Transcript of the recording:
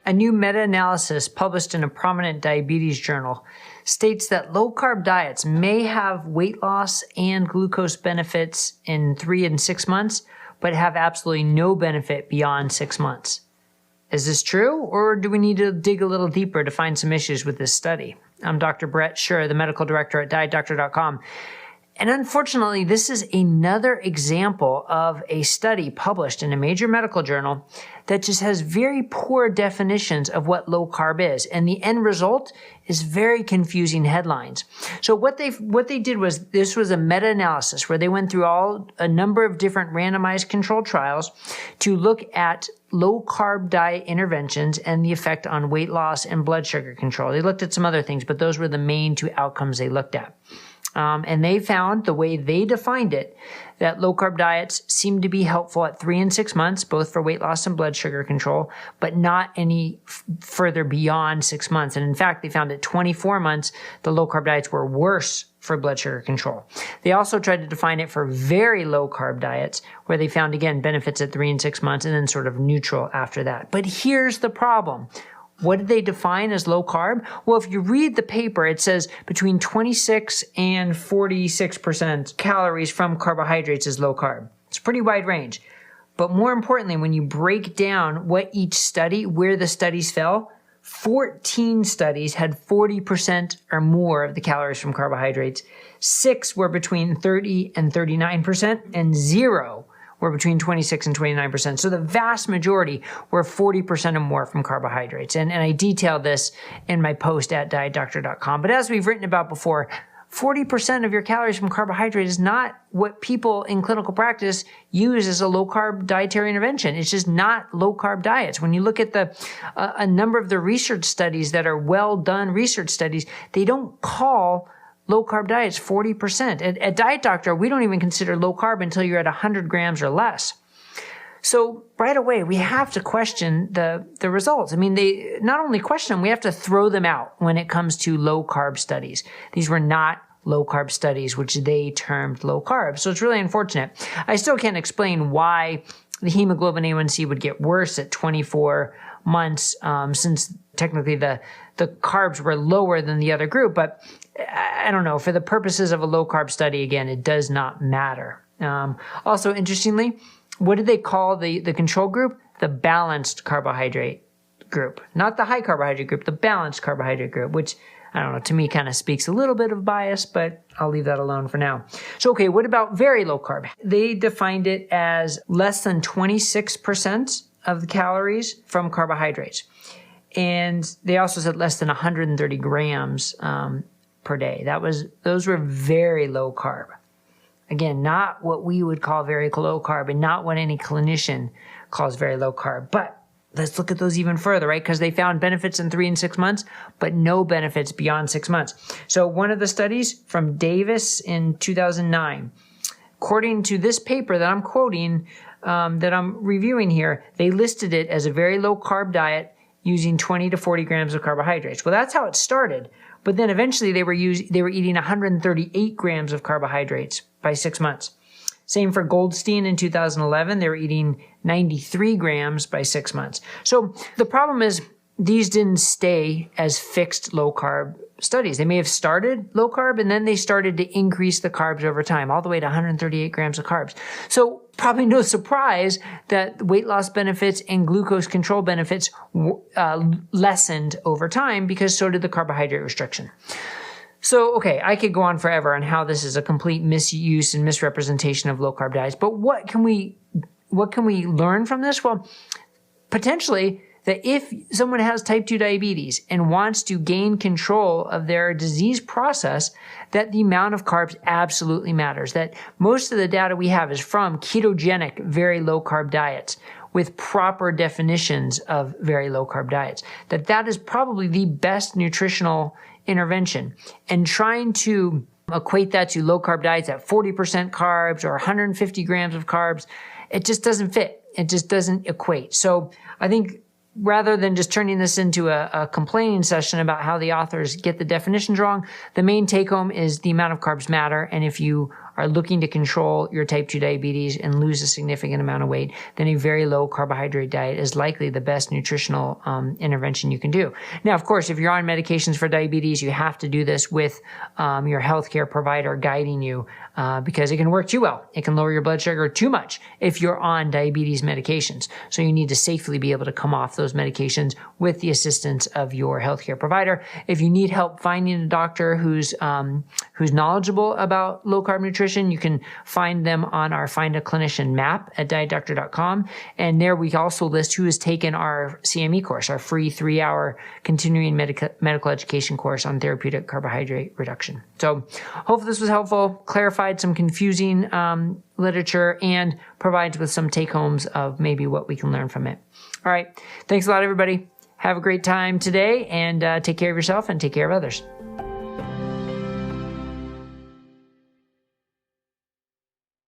A new meta-analysis published in a prominent diabetes journal states that low-carb diets may have weight loss and glucose benefits in 3 and 6 months, but have absolutely no benefit beyond 6 months. Is this true, or do we need to dig a little deeper to find some issues with this study? I'm Dr. Brett Scher, the medical director at DietDoctor.com. And unfortunately, this is another example of a study published in a major medical journal that just has very poor definitions of what low carb is. And the end result is very confusing headlines. So what they did was, this was a meta-analysis where they went through a number of different randomized controlled trials to look at low carb diet interventions and the effect on weight loss and blood sugar control. They looked at some other things, but those were the main 2 outcomes they looked at. And they found, the way they defined it, that low-carb diets seem to be helpful at 3 and 6 months, both for weight loss and blood sugar control, but not any further beyond 6 months. And in fact, they found at 24 months, the low-carb diets were worse for blood sugar control. They also tried to define it for very low-carb diets, where they found, again, benefits at 3 and 6 months, and then sort of neutral after that. But here's the problem. What did they define as low carb? Well, if you read the paper, it says between 26 and 46% calories from carbohydrates is low carb. It's a pretty wide range. But more importantly, when you break down what each study, where the studies fell, 14 studies had 40% or more of the calories from carbohydrates. 6 were between 30 and 39%, and 0 were between 26 and 29%. So the vast majority were 40% or more from carbohydrates. And I detailed this in my post at DietDoctor.com. But as we've written about before, 40% of your calories from carbohydrate is not what people in clinical practice use as a low-carb dietary intervention. It's just not low-carb diets. When you look at a number of the research studies that are well-done research studies, they don't call low-carb diets 40%. At Diet Doctor, we don't even consider low-carb until you're at 100 grams or less. So right away, we have to question the results. I mean, they not only question them, we have to throw them out when it comes to low-carb studies. These were not low-carb studies, which they termed low-carb. So it's really unfortunate. I still can't explain why the hemoglobin A1C would get worse at 24 months, since technically the carbs were lower than the other group. But I don't know, for the purposes of a low-carb study, again, it does not matter. Also, interestingly, what did they call the control group? The balanced carbohydrate group. Not the high carbohydrate group, the balanced carbohydrate group, which, I don't know, to me kind of speaks a little bit of bias, but I'll leave that alone for now. So, okay, what about very low carb? They defined it as less than 26% of the calories from carbohydrates. And they also said less than 130 grams per day. Those were very low carb. Again, not what we would call very low carb, and not what any clinician calls very low carb. But let's look at those even further, right? Because they found benefits in 3 and 6 months, but no benefits beyond 6 months. So one of the studies from Davis in 2009, according to this paper that I'm quoting, that I'm reviewing here, they listed it as a very low carb diet using 20 to 40 grams of carbohydrates. Well, that's how it started. But then eventually they were eating 138 grams of carbohydrates by 6 months. Same for Goldstein in 2011. They were eating 93 grams by 6 months. So the problem is these didn't stay as fixed low carb studies. They may have started low carb and then they started to increase the carbs over time, all the way to 138 grams of carbs. So probably no surprise that weight loss benefits and glucose control benefits lessened over time, because so did the carbohydrate restriction. So, okay, I could go on forever on how this is a complete misuse and misrepresentation of low carb diets, but what can we learn from this? Well, potentially that if someone has type 2 diabetes and wants to gain control of their disease process, that the amount of carbs absolutely matters. That most of the data we have is from ketogenic, very low carb diets with proper definitions of very low carb diets. That is probably the best nutritional intervention. And trying to equate that to low carb diets at 40% carbs or 150 grams of carbs, it just doesn't fit. It just doesn't equate. So I think rather than just turning this into a complaining session about how the authors get the definitions wrong, the main take home is the amount of carbs matter. And if you are looking to control your type 2 diabetes and lose a significant amount of weight, then a very low carbohydrate diet is likely the best nutritional intervention you can do. Now, of course, if you're on medications for diabetes, you have to do this with your healthcare provider guiding you because it can work too well. It can lower your blood sugar too much if you're on diabetes medications. So you need to safely be able to come off those medications with the assistance of your healthcare provider. If you need help finding a doctor who's knowledgeable about low-carb nutrition, you can find them on our Find a Clinician map at dietdoctor.com. And there we also list who has taken our CME course, our free 3-hour continuing medical education course on therapeutic carbohydrate reduction. So hopefully this was helpful, clarified some confusing literature, and provides with some take-homes of maybe what we can learn from it. All right. Thanks a lot, everybody. Have a great time today, and take care of yourself and take care of others.